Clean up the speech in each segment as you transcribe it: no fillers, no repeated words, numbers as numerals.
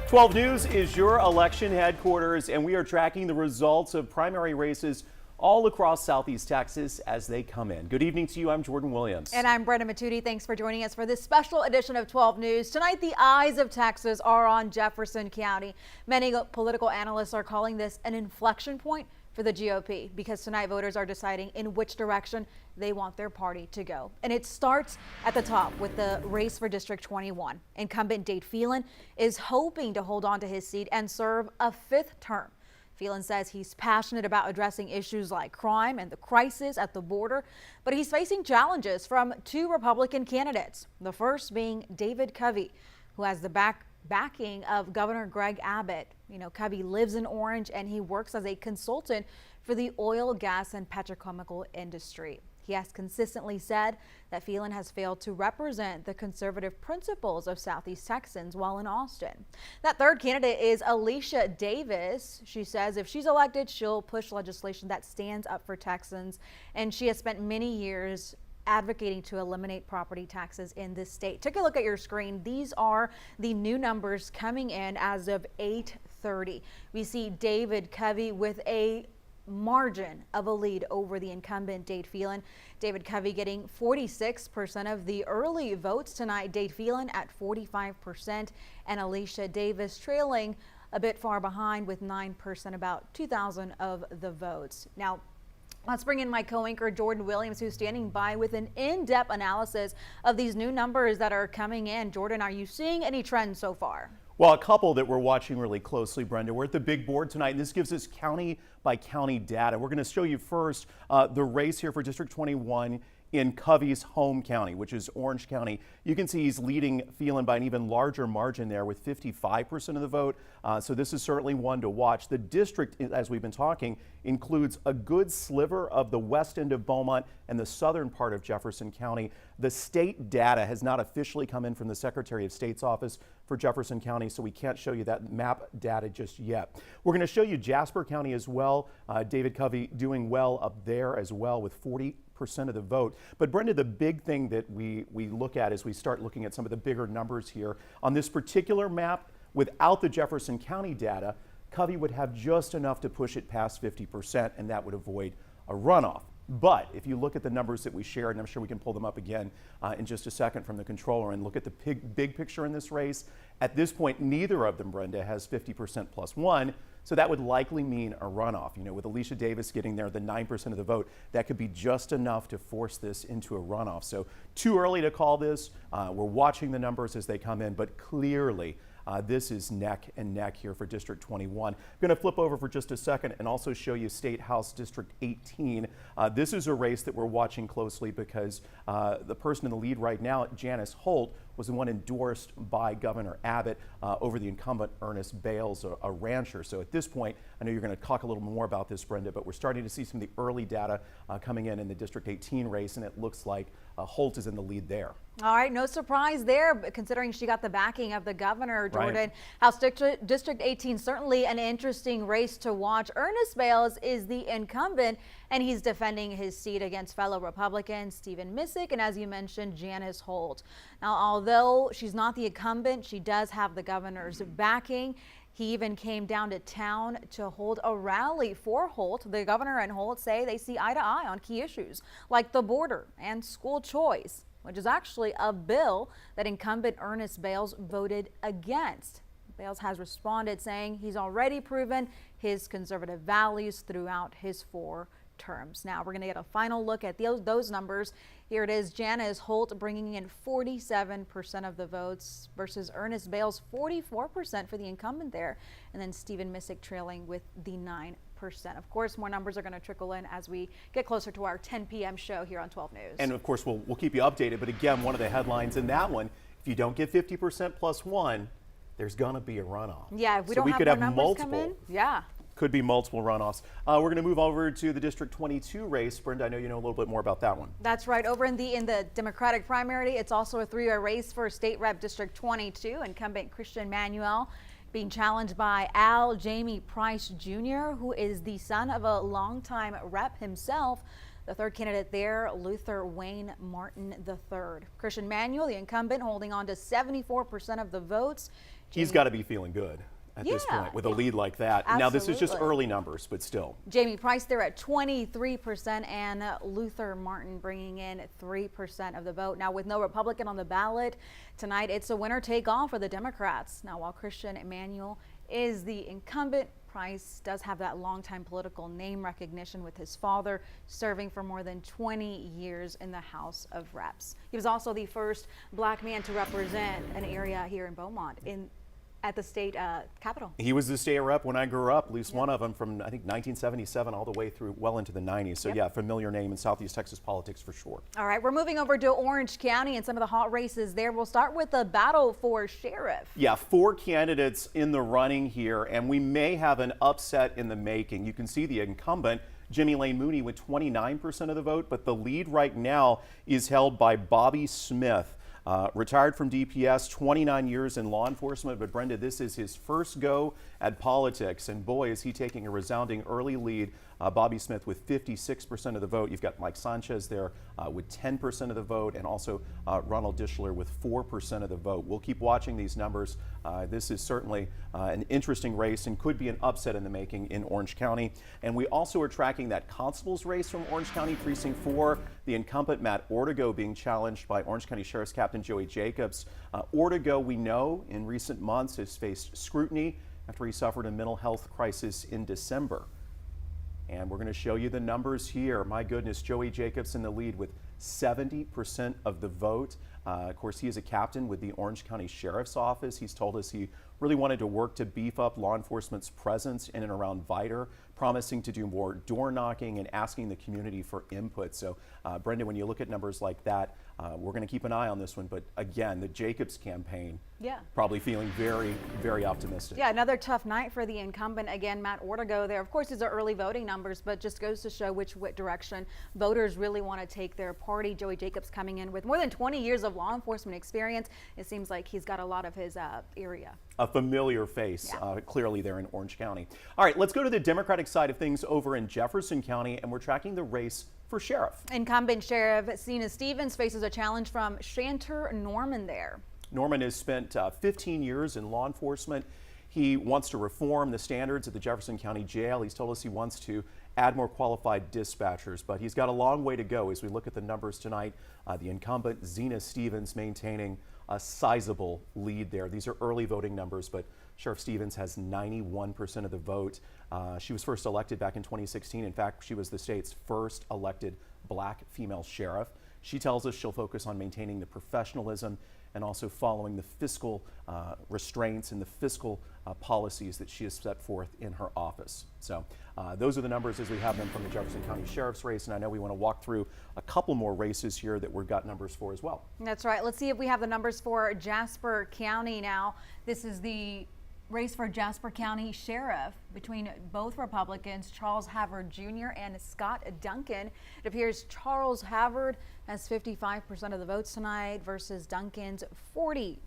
12 News is your election headquarters, and we are tracking the results of primary races all across Southeast Texas as they come in. Good evening to you. I'm Jordan Williams. And I'm Brenda Matudi. Thanks for joining us for this special edition of 12 News. Tonight, the eyes of Texas are on Jefferson County. Many political analysts are calling this an inflection point for the GOP because tonight voters are deciding in which direction they want their party to go. And it starts at the top with the race for District 21. Incumbent Dade Phelan is hoping to hold on to his seat and serve a fifth term. Phelan says he's passionate about addressing issues like crime and the crisis at the border, but he's facing challenges from two Republican candidates. The first being David Covey, who has the backing of Governor Greg Abbott. You know, Covey lives in Orange and he works as a consultant for the oil, gas, and petrochemical industry. He has consistently said that Phelan has failed to represent the conservative principles of Southeast Texans while in Austin. That third candidate is Alicia Davis. She says if she's elected, she'll push legislation that stands up for Texans, and she has spent many years advocating to eliminate property taxes in this state. Take a look at your screen. These are the new numbers coming in as of 8:30. We see David Covey with a margin of a lead over the incumbent Dade Phelan. David Covey getting 46% of the early votes tonight. Dade Phelan at 45%, and Alicia Davis trailing a bit far behind with 9%, about 2,000 of the votes. Now, let's bring in my co-anchor Jordan Williams, who's standing by with an in-depth analysis of these new numbers that are coming in. Jordan, are you seeing any trends so far? Well, a couple that we're watching really closely, Brenda. We're at the big board tonight, and this gives us county by county data. We're going to show you first the race here for District 21 in Covey's home county, which is Orange County. You can see he's leading Phelan by an even larger margin there with 55% of the vote. So this is certainly one to watch. The district, as we've been talking, includes a good sliver of the west end of Beaumont and the southern part of Jefferson County. The state data has not officially come in from the Secretary of State's office for Jefferson County, so we can't show you that map data just yet. We're going to show you Jasper County as well. David Covey doing well up there as well with 40% of the vote. But Brenda, the big thing that we look at as we start looking at some of the bigger numbers here on this particular map, without the Jefferson County data, Covey would have just enough to push it past 50%, and that would avoid a runoff. But if you look at the numbers that we shared, and I'm sure we can pull them up again in just a second from the controller and look at the big picture in this race, at this point, neither of them, Brenda, has 50% plus one. So that would likely mean a runoff. You know, with Alicia Davis getting there, the 9% of the vote, that could be just enough to force this into a runoff. So too early to call this. We're watching the numbers as they come in, but clearly this is neck and neck here for District 21. I'm going to flip over for just a second and also show you State House District 18. This is a race that we're watching closely because the person in the lead right now, Janice Holt, was the one endorsed by Governor Abbott over the incumbent Ernest Bales, a rancher. So at this point, I know you're going to talk a little more about this, Brenda, but we're starting to see some of the early data coming in the District 18 race, and it looks like Holt is in the lead there. All right, no surprise there, considering she got the backing of the governor, Jordan. Right. House District 18, certainly an interesting race to watch. Ernest Bales is the incumbent, and he's defending his seat against fellow Republicans Stephen Missick and, as you mentioned, Janice Holt. Now, although she's not the incumbent, she does have the governor's backing. He even came down to town to hold a rally for Holt. The governor and Holt say they see eye to eye on key issues like the border and school choice, which is actually a bill that incumbent Ernest Bales voted against. Bales has responded saying he's already proven his conservative values throughout his 4 terms. Now we're going to get a final look at those numbers. Here it is. Janice Holt bringing in 47% of the votes versus Ernest Bales 44% for the incumbent there, and then Stephen Missick trailing with the 9%. Of course, more numbers are going to trickle in as we get closer to our 10 p.m. show here on 12 News. And of course, we'll keep you updated. But again, one of the headlines in that one, if you don't get 50% plus one, there's going to be a runoff. Yeah, if we so don't we have could more have numbers multiple. come in. Yeah. Could be multiple runoffs. We're going to move over to the District 22 race. Brenda, I know you know a little bit more about that one. That's right. Over in the Democratic primary, it's also a 3-way race for State Rep District 22. Incumbent Christian Manuel being challenged by Jamie Price Jr., who is the son of a longtime rep himself. The third candidate there, Luther Wayne Martin III. Christian Manuel, the incumbent, holding on to 74% of the votes. He's got to be feeling good at this point with a lead like that. Absolutely. Now, this is just early numbers, but still. Jamie Price there at 23% and Luther Martin bringing in 3% of the vote. Now, with no Republican on the ballot tonight, it's a winner take all for the Democrats. Now, while Christian Emanuel is the incumbent, Price does have that longtime political name recognition with his father serving for more than 20 years in the House of Reps. He was also the first black man to represent an area here in Beaumont at the state capitol. He was the state rep when I grew up, at least one of them, from I think 1977 all the way through well into the 90s. So yeah, familiar name in Southeast Texas politics for sure. All right, we're moving over to Orange County and some of the hot races there. We'll start with the battle for sheriff. Yeah, 4 candidates in the running here, and we may have an upset in the making. You can see the incumbent, Jimmy Lane Mooney, with 29% of the vote, but the lead right now is held by Bobby Smith. Retired from DPS, 29 years in law enforcement, but Brenda, this is his first go at politics, and boy, is he taking a resounding early lead. Bobby Smith with 56% of the vote. You've got Mike Sanchez there with 10% of the vote, and also Ronald Dishler with 4% of the vote. We'll keep watching these numbers. This is certainly an interesting race and could be an upset in the making in Orange County. And we also are tracking that constable's race from Orange County Precinct 4. The incumbent Matt Ortego being challenged by Orange County Sheriff's Captain Joey Jacobs. Ortego, we know, in recent months has faced scrutiny after he suffered a mental health crisis in December. And we're going to show you the numbers here. My goodness, Joey Jacobs in the lead with 70% of the vote. Of course, he is a captain with the Orange County Sheriff's Office. He's told us he really wanted to work to beef up law enforcement's presence in and around Viter, promising to do more door knocking and asking the community for input. So, Brenda, when you look at numbers like that, we're going to keep an eye on this one. But again, the Jacobs campaign, probably feeling very, very optimistic. Yeah, another tough night for the incumbent. Again, Matt Ortego there. Of course, these are early voting numbers, but just goes to show which direction voters really want to take their party. Joey Jacobs coming in with more than 20 years of law enforcement experience. It seems like he's got a lot of his area. A familiar face, clearly there in Orange County. All right, let's go to the Democratic side of things over in Jefferson County, and we're tracking the race for sheriff. Incumbent Sheriff Cena Stevens faces a challenge from Shanter Norman there. Norman has spent 15 years in law enforcement. He wants to reform the standards at the Jefferson County Jail. He's told us he wants to add more qualified dispatchers, but he's got a long way to go as we look at the numbers tonight. The incumbent, Zena Stevens, maintaining a sizable lead there. These are early voting numbers, but Sheriff Stevens has 91% of the vote. She was first elected back in 2016. In fact, she was the state's first elected black female sheriff. She tells us she'll focus on maintaining the professionalism and also following the fiscal restraints and the fiscal policies that she has set forth in her office. So those are the numbers as we have them from the Jefferson County Sheriff's race, and I know we want to walk through a couple more races here that we've got numbers for as well. That's right. Let's see if we have the numbers for Jasper County now. This is the race for Jasper County Sheriff between both Republicans, Charles Havard Jr. and Scott Duncan. It appears Charles Havard has 55% of the votes tonight versus Duncan's 45%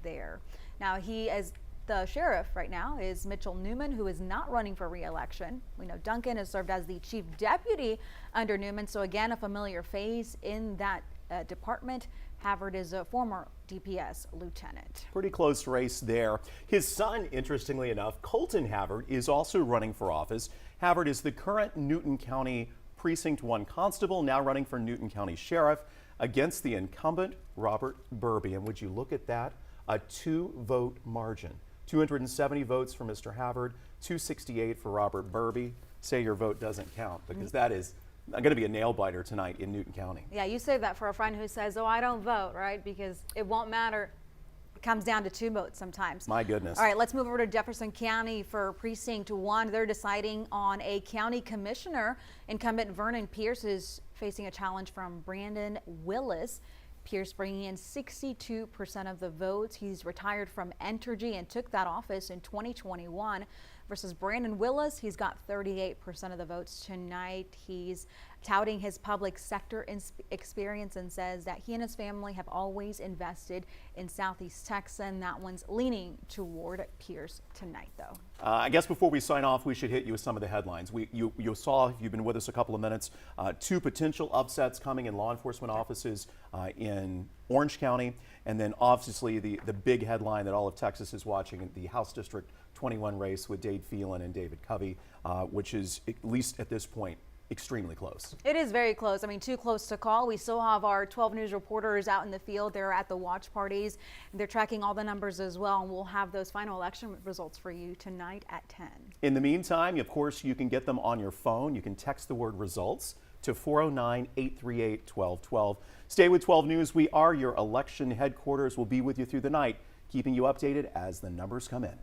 there. Now, he as the sheriff right now is Mitchell Newman, who is not running for re-election. We know Duncan has served as the chief deputy under Newman, so again, a familiar face in that department. Havard is a former DPS lieutenant. Pretty close race there. His son, interestingly enough, Colton Havard, is also running for office. Havard is the current Newton County Precinct 1 constable, now running for Newton County Sheriff against the incumbent, Robert Burby. And would you look at that? A 2-vote margin. 270 votes for Mr. Havard, 268 for Robert Burby. Say your vote doesn't count, because that is going to be a nail biter tonight in Newton County. Yeah, you say that for a friend who says, oh, I don't vote, right? Because it won't matter. It comes down to 2 votes sometimes. My goodness. All right, let's move over to Jefferson County for Precinct 1. They're deciding on a county commissioner. Incumbent Vernon Pierce is facing a challenge from Brandon Willis. Pierce bringing in 62% of the votes. He's retired from Entergy and took that office in 2021. Versus Brandon Willis, he's got 38% of the votes tonight. He's touting his public sector experience, and says that he and his family have always invested in Southeast Texas, and that one's leaning toward Pierce tonight, though. I guess before we sign off, we should hit you with some of the headlines. You saw, if you've been with us a couple of minutes, 2 potential upsets coming in law enforcement offices in Orange County, and then obviously the big headline that all of Texas is watching, the House District 21 race with Dade Phelan and David Covey, which is, at least at this point, extremely close. It is very close. I mean, too close to call. We still have our 12 News reporters out in the field. They're at the watch parties. They're tracking all the numbers as well, and we'll have those final election results for you tonight at 10. In the meantime, of course, you can get them on your phone. You can text the word results to 409-838-1212. Stay with 12 News. We are your election headquarters. We'll be with you through the night, keeping you updated as the numbers come in.